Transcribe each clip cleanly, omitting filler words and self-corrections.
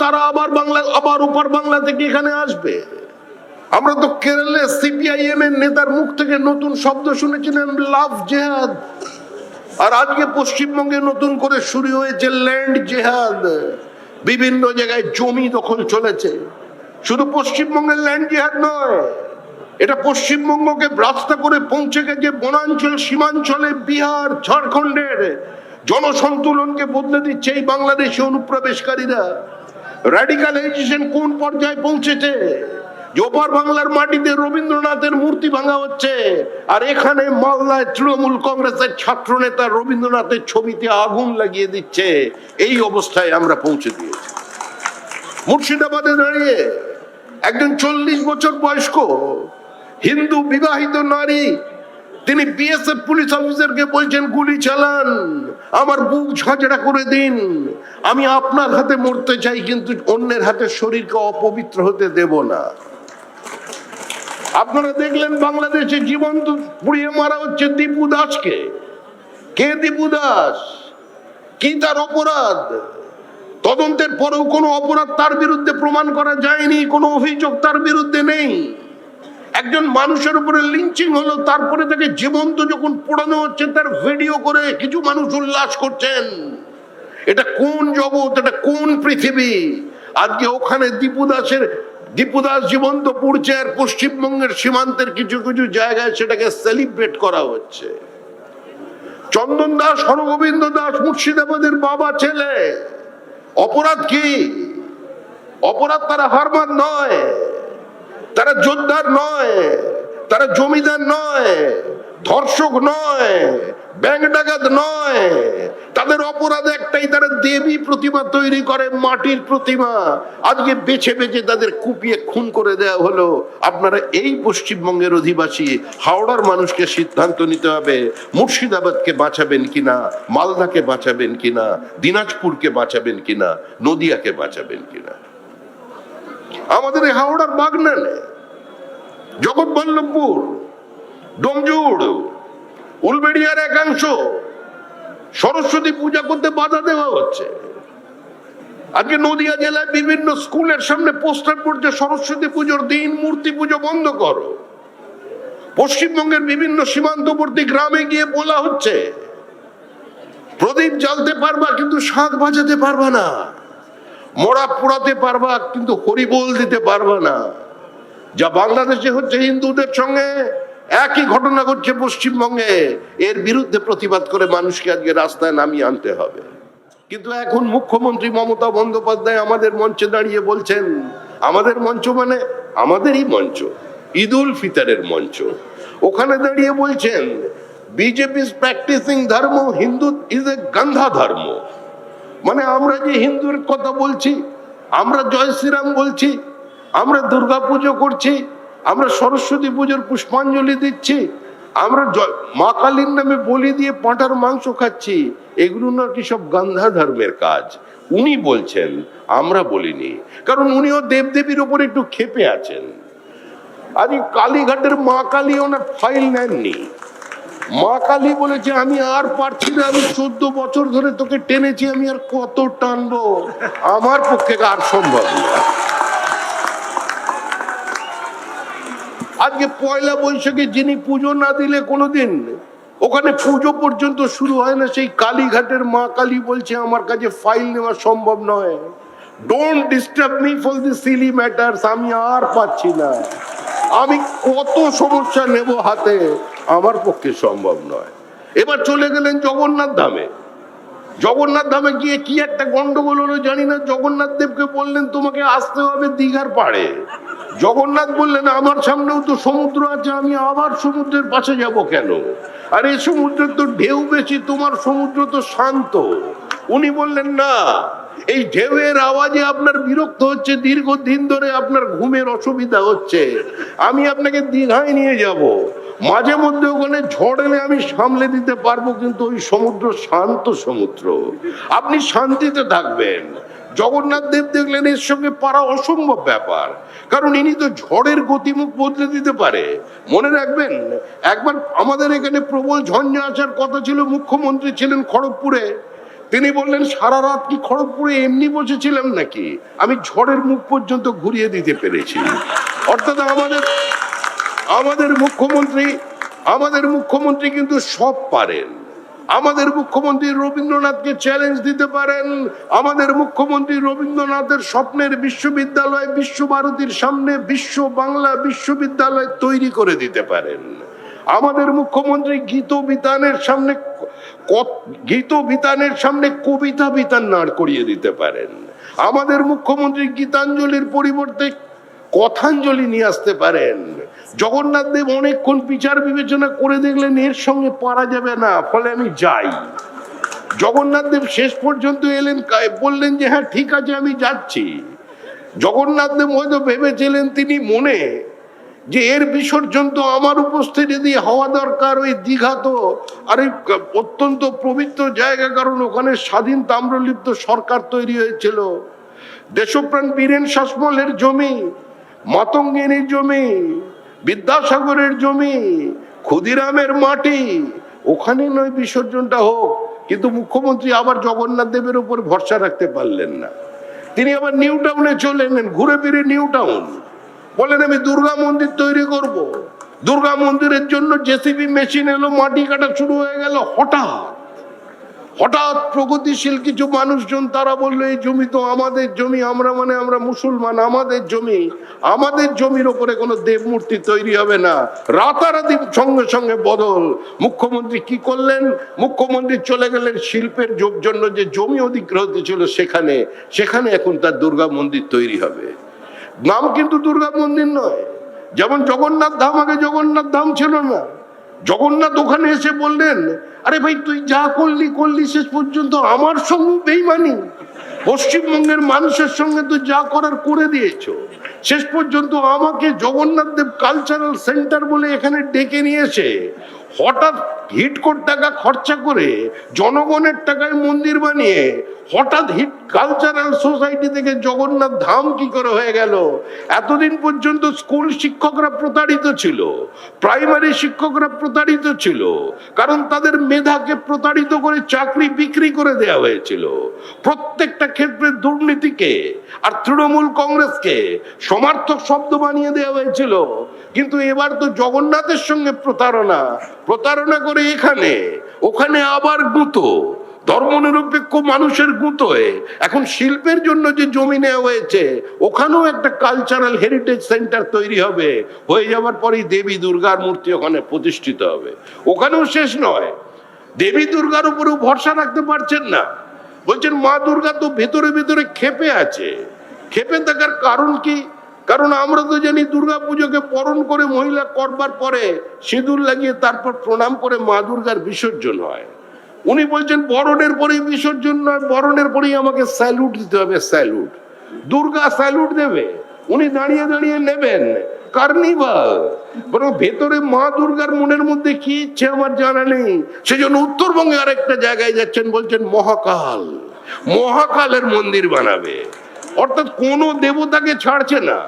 তারা আবার ওপার বাংলা থেকে এখানে আসবে। আমরা তো কেরলে সিপিআইএম এর নেতার মুখ থেকে নতুন শব্দ শুনেছিলেন, লাভ জেহাদ। আর আজকে পশ্চিমবঙ্গে নতুন করে শুরু হয়েছে ল্যান্ড জেহাদ। বিভিন্ন জায়গায় জমি দখল চলেছে। শুধু পশ্চিমবঙ্গের ল্যান্ড জেহাদ নয়, এটা পশ্চিমবঙ্গকে রাস্তা করে পৌঁছে গেছে বনাঞ্চল সীমাঞ্চলে বিহার ঝাড়খণ্ডের জনসন্তুলনকে বদলে দিচ্ছে এই বাংলাদেশি অনুপ্রবেশকারীরা। র্যাডিকালাইজেশন কোন পর্যায়ে পৌঁছেছে, ওপার বাংলার মাটিতে রবীন্দ্রনাথের মূর্তি ভাঙা হচ্ছে, আর এখানে মালদায় তৃণমূল কংগ্রেসের ছাত্র নেতা রবীন্দ্রনাথের ছবিতে আগুন লাগিয়ে দিচ্ছে। এই অবস্থায় আমরা পৌঁছে দিয়েছি। মুর্শিদাবাদে দাঁড়িয়ে একজন 40 বছর বয়স্ক হিন্দু বিবাহিত নারী, তিনি বিএসএফ পুলিশ অফিসারকে বলছেন, গুলি চালান, আমার বুক ঝাঁঝরা করে দিন, আমি আপনার হাতে মরতে চাই, কিন্তু অন্যের হাতে শরীরকে অপবিত্র হতে দেব না। আপনারা দেখলেন বাংলাদেশে জীবন্ত পুড়িয়ে মারা হচ্ছে দীপু দাসকে। কে দীপু দাস? কি তার অপরাধ? তদন্তের পরেও কোনো অপরাধ তার বিরুদ্ধে প্রমাণ করা যায়নি, কোনো অভিযোগ তার বিরুদ্ধে নেই। একজন মানুষের উপরে লিঞ্চিং হলো, তারপরে তাকে জীবন্ত যখন পোড়ানো হচ্ছে তার ভিডিও করে কিছু মানুষ উল্লাস করছেন। এটা কোন জগৎ, এটা কোন পৃথিবী? আজকে ওখানে দীপু দাস জীবন্ত পুড়ছে, আর পশ্চিমবঙ্গের সীমান্তের কিছু কিছু জায়গায় সেটাকে সেলিব্রেট করা হচ্ছে। চন্দন দাস, হরগোবিন্দ দাস মুর্শিদাবাদের বাবা ছেলে। অপরাধ কি? অপরাধ তারা হারমাদ নয়, তারা যোদ্ধার নয়, তারা জমিদার নয়, ধর্ষক নয়, ব্যাংক ডাকাত নয়। তাদের অপরাধ একটাই, তারা দেবী প্রতিমা তৈরি করে, মাটির প্রতিমা। আজকে বেছে বেছে তাদের কুপিয়ে খুন করে দেওয়া হলো। আপনারা এই পশ্চিমবঙ্গের অধিবাসী হাওড়ার মানুষকে সিদ্ধান্ত নিতে হবে, মুর্শিদাবাদকে বাঁচাবেন কিনা, মালদাকে বাঁচাবেন কিনা, দিনাজপুরকে বাঁচাবেন কিনা, নদিয়াকে বাঁচাবেন কিনা। আমাদের এই হাওড়ার বাগনানে, জগৎবল্লভপুর, ডোমজুড়, উলবেড়িয়ার একাংশ সরস্বতী পূজা করতে বাধা দেওয়া হচ্ছে। আজকে নদিয়া জেলায় বিভিন্ন স্কুলের সামনে পোস্টার পড়ছে, সরস্বতী পুজোর দিন মূর্তি পুজো বন্ধ করো। পশ্চিমবঙ্গের বিভিন্ন সীমান্তবর্তী গ্রামে গিয়ে বলা হচ্ছে, প্রদীপ জ্বালতে পারবা কিন্তু শাঁখ বাজাতে পারবা না, মরা পোড়াতে পারবা কিন্তু হরিবোল দিতে পারবা না। যা বাংলাদেশে হচ্ছে হিন্দুদের সঙ্গে, একই ঘটনা ঘটছে পশ্চিমবঙ্গে। এর বিরুদ্ধে প্রতিবাদ করে মানুষকে আজকে রাস্তায় নামিয়ে আনতে হবে। কিন্তু এখন মুখ্যমন্ত্রী মমতা বন্দ্যোপাধ্যায় আমাদের মঞ্চে দাঁড়িয়ে বলছেন, আমাদের মঞ্চ মানে আমাদেরই মঞ্চ, ঈদ উল ফিতরের মঞ্চ, ওখানে দাঁড়িয়ে বলছেন বিজেপি ইজ প্র্যাকটিসিং ধর্ম, হিন্দু ইজ এ গান্ধা ধর্ম। মানে আমরা যে হিন্দুর কথা বলছি, আমরা জয় শ্রীরাম বলছি, আমরা দুর্গা পুজো করছি, আমরা সরস্বতী পুজোর পুষ্পাঞ্জলি দিচ্ছি, আমরা মা কালীর নামে বলি দিয়ে পাঁঠার মাংস খাচ্ছি, এগুলো নাকি সব গান্ধা ধর্মের কাজ। উনি বলছেন, আমরা বলিনি, কারণ উনিও দেবদেবীর ওপর একটু ক্ষেপে আছেন। আজ কালীঘাটের মা কালী ওনার ফাইল নেননি। মা কালী বলেছে, আমি আর পারছি না, আমি 14 বছর ধরে তোকে টেনেছি, আমি আর কত টানবো, আমার পক্ষে আর সম্ভব না। আজকে পয়লা বৈশাখে যিনি পুজো না দিলে কোনোদিন ওখানে পুজো পর্যন্ত শুরু হয় না, সেই কালীঘাটের মা কালী বলছে আমার কাছে ফাইল নেওয়া সম্ভব নয়, don't disturb me for the silly matters, আমি আর পাচ্ছি না, আমি কত সমস্যা নেব হাতে, আমার পক্ষে সম্ভব নয়। এবার চলে গেলেন জগন্নাথ ধামে। জগন্নাথ ধামে গিয়ে কি একটা গন্ডগোল হলো জানি না, জগন্নাথ দেবকে বললেন তোমাকে আসতে হবে দীঘার পাড়ে। জগন্নাথ বললেন আমার সামনেও তো সমুদ্র আছে, আমি আবার সমুদ্রের পাশে যাব কেন, আর এই সমুদ্রের তো ঢেউ বেশি, তোমার সমুদ্র তো শান্ত। উনি বললেন না, এই ঢেউয়ের আওয়াজে আপনার বিরক্ত হচ্ছে, দীর্ঘদিন ধরে আপনার ঘুমের অসুবিধা হচ্ছে, আমি আপনাকে দীঘায় নিয়ে যাব, মাঝে মধ্যে ওখানে ঝড় এলে আমি সামলে দিতে পারবো, কিন্তু ওই সমুদ্র শান্ত সমুদ্র, আপনি শান্তিতে থাকবেন। জগন্নাথ দেব দেখলেন এর সঙ্গে পারা অসম্ভব ব্যাপার, কারণ ইনি তো ঝড়ের গতিমুখ বদলে দিতে পারে। মনে রাখবেন, একবার আমাদের এখানে প্রবল ঝঞ্ঝা আসার কথা ছিল, মুখ্যমন্ত্রী ছিলেন খড়গপুরে, তিনি বললেন সারা রাত কি খড়গপুরে এমনি বসেছিলাম নাকি, আমি ঝড়ের মুখ পর্যন্ত ঘুরিয়ে দিতে পেরেছি। অর্থাৎ আমাদের মুখ্যমন্ত্রী কিন্তু সব পারেন। আমাদের মুখ্যমন্ত্রী রবীন্দ্রনাথকে চ্যালেঞ্জ দিতে পারেন। আমাদের মুখ্যমন্ত্রী রবীন্দ্রনাথের স্বপ্নের বিশ্ববিদ্যালয় বিশ্বভারতীর সামনে বিশ্ব বাংলা বিশ্ববিদ্যালয় তৈরি করে দিতে পারেন। আমাদের মুখ্যমন্ত্রী গীত বিতানের সামনে কবিতা বিতান দাঁড় করিয়ে দিতে পারেন। আমাদের মুখ্যমন্ত্রী গীতাঞ্জলির পরিবর্তে কথাঞ্জলি নিয়ে আসতে পারেন। জগন্নাথ দেব অনেকক্ষণ বিচার বিবেচনা করে দেখলেন এর সঙ্গে পারা যাবে না, ফলে আমি যাই। জগন্নাথ দেব শেষ পর্যন্ত এলেন, বললেন যে হ্যাঁ ঠিক আছে আমি যাচ্ছি। জগন্নাথ দেব হয়তো ভেবেছিলেন তিনি মনে যে এর বিসর্জন তো আমার উপস্থিতি দিয়ে হওয়া দরকার। ওই দীঘা তো আর অত্যন্ত পবিত্র জায়গা, কারণ ওখানে স্বাধীন তাম্রলিপ্ত সরকার তৈরি হয়েছিল। দেশপ্রাণ বীরেন শাসমলের জমি, মাতঙ্গিনীর জমি, বিদ্যাসাগরের জমি, ক্ষুদিরামের মাটি, ওখানে নয় বিসর্জনটা হোক। কিন্তু মুখ্যমন্ত্রী আবার জগন্নাথ দেবের উপর ভরসা রাখতে পারলেন না। তিনি আবার নিউ টাউনে চলে এলেন, ঘুরে ফিরে নিউ টাউন। বলেন আমি দুর্গা মন্দির তৈরি করব। দুর্গা মন্দিরের জন্য জেসিবি মেশিন এলো, মাটি কাটা শুরু হয়ে গেল। হঠাৎ প্রগতিশীল কিছু মানুষজন তারা বললো এই জমি তো আমাদের জমি, আমরা মুসলমান, আমাদের জমির ওপরে কোনো দেবমূর্তি তৈরি হবে না। রাতারাতি সঙ্গে সঙ্গে বদল। মুখ্যমন্ত্রী কি করলেন? মুখ্যমন্ত্রী চলে গেলেন শিল্পের জন্য যে জমি অধিগ্রহিত ছিল সেখানে এখন তার দুর্গা মন্দির তৈরি হবে। নাম কিন্তু দুর্গা মন্দির নয়। যেমন জগন্নাথ ধাম, আগে জগন্নাথ ধাম ছিল না। জগন্নাথ ওখানে এসে বললেন আরে ভাই তুই যা করলি শেষ পর্যন্ত আমার সঙ্গে বেইমানি। পশ্চিমবঙ্গের মানুষের সঙ্গে তো যা করার করে দিয়েছ। শেষ পর্যন্ত আমাকে জগন্নাথ দেব কালচারাল সেন্টার বলে এখানে ডেকে নিয়েছে। হঠাৎ হিট কোটি টাকা খরচা করে জনগণের টাকায় মন্দির বানিয়ে হঠাৎ হিট কালচারাল সোসাইটি থেকে জগন্নাথ ধাম কি করে হয়ে গেল? এতদিন পর্যন্ত স্কুল শিক্ষকরা প্রতারিত ছিল, প্রাইমারি শিক্ষকরা প্রতারিত ছিল, কারণ তাদের মেধাকে প্রতারিত করে চাকরি বিক্রি করে দেওয়া হয়েছিল। প্রত্যেকটা ক্ষেত্রে দুর্নীতিকে আর তৃণমূল কংগ্রেসকে সমার্থক শব্দ বানিয়ে দেওয়া হয়েছিল। কিন্তু এবার তো জগন্নাথের সঙ্গে প্রতারণা করে ওখানে আবার গুঁতো, ধর্মনিরপেক্ষ মানুষের গুঁতোয় এখন শিল্পের জন্য যে জমি নেওয়া হয়েছে ওখানেও একটা কালচারাল হেরিটেজ সেন্টার তৈরি হবে। হয়ে যাওয়ার পরেই দেবী দুর্গার মূর্তি ওখানে প্রতিষ্ঠিত হবে। ওখানেও শেষ নয়, দেবী দুর্গার উপরেও ভরসা রাখতে পারছেন না। বলছেন মা দুর্গা তো ভেতরে ভেতরে ক্ষেপে আছে। ক্ষেপে থাকার কারণ কি? কারণ আমরা তো জানি দুর্গা পুজোকে বরণ করে মহিলা করবার পরে সিঁদুর লাগিয়ে তারপর প্রণাম করে মা দুর্গার বিসর্জন হয়। উনি বলছেন বরণের পরেই বিসর্জন নয়, বরণের পরেই আমাকে স্যালুট দিতে হবে। স্যালুট, দুর্গা স্যালুট দেবে, উনি দাঁড়িয়ে দাঁড়িয়ে নেবেন কার্নিভাল। বরং ভেতরে মা দুর্গার মনের মধ্যে কি ইচ্ছে আমার জানা নেই। সেজন্য উত্তরবঙ্গে আরেকটা জায়গায় যাচ্ছেন, বলছেন মহাকালের মন্দির বানাবে। অর্থাৎ কোন দেবতাকে ছাড়ছে না,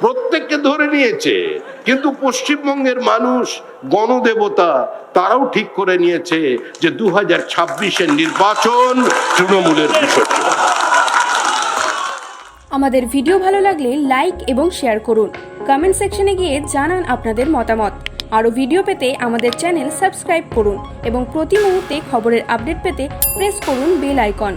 প্রত্যেককে ধরে নিয়েছে। কিন্তু পশ্চিমবঙ্গের মানুষ গণদেবতা তারাও ঠিক করে নিয়েছে যে 2026-এর নির্বাচন তৃণমূলের বিসর্জন। আমাদের ভিডিও ভালো লাগলে লাইক এবং শেয়ার করুন। কমেন্ট সেকশনে গিয়ে জানান আপনাদের মতামত। আরও ভিডিও পেতে আমাদের চ্যানেল সাবস্ক্রাইব করুন এবং প্রতি মুহূর্তে খবরের আপডেট পেতে প্রেস করুন বেল আইকন।